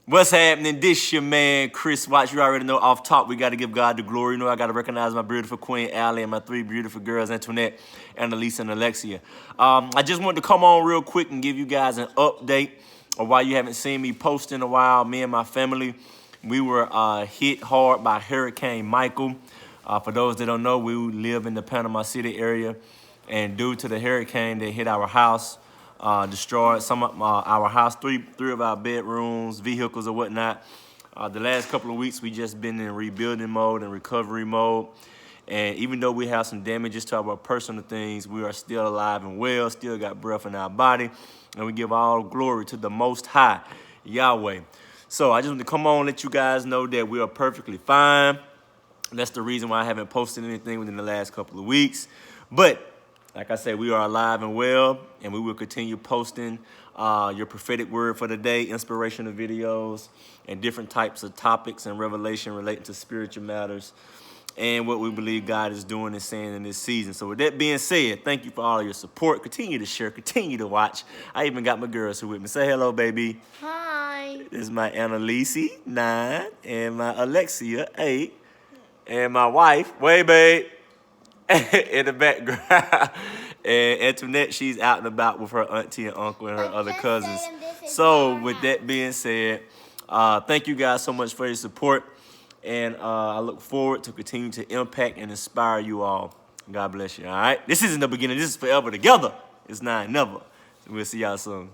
What's happening? This your man, Chris Watts. You already know off top, we got to give God the glory. You know, I got to recognize my beautiful queen, Allie, and my three beautiful girls, Antoinette, Annalisa, and Alexia. I just wanted to come on real quick and give you guys an update of why you haven't seen me post in a while. Me and my family, we were hit hard by Hurricane Michael. For those that don't know, we live in the Panama City area, and due to the hurricane that hit our house, destroyed some of our house, three of our bedrooms, vehicles or whatnot. The last couple of weeks, we just been in rebuilding mode and recovery mode. And even though we have some damages to our personal things, we are still alive and well, still got breath in our body. And we give all glory to the Most High, Yahweh. So I just want to come on and let you guys know that we are perfectly fine. That's the reason why I haven't posted anything within the last couple of weeks. But like I said, we are alive and well, and we will continue posting your prophetic word for the day, inspirational videos, and different types of topics and revelation relating to spiritual matters and what we believe God is doing and saying in this season. So with that being said, thank you for all of your support. Continue to share, continue to watch. I even got my girls here with me. Say hello, baby. Hi. This is my Annalisa, 9, and my Alexia, 8, and my wife, way babe, in the background. And Antoinette, she's out and about with her auntie and uncle and her other cousins. So with that being said, thank you guys so much for your support. And I look forward to continue to impact and inspire you all. God bless you, all right? This isn't the beginning. This is forever together. It's not never. So we'll see y'all soon.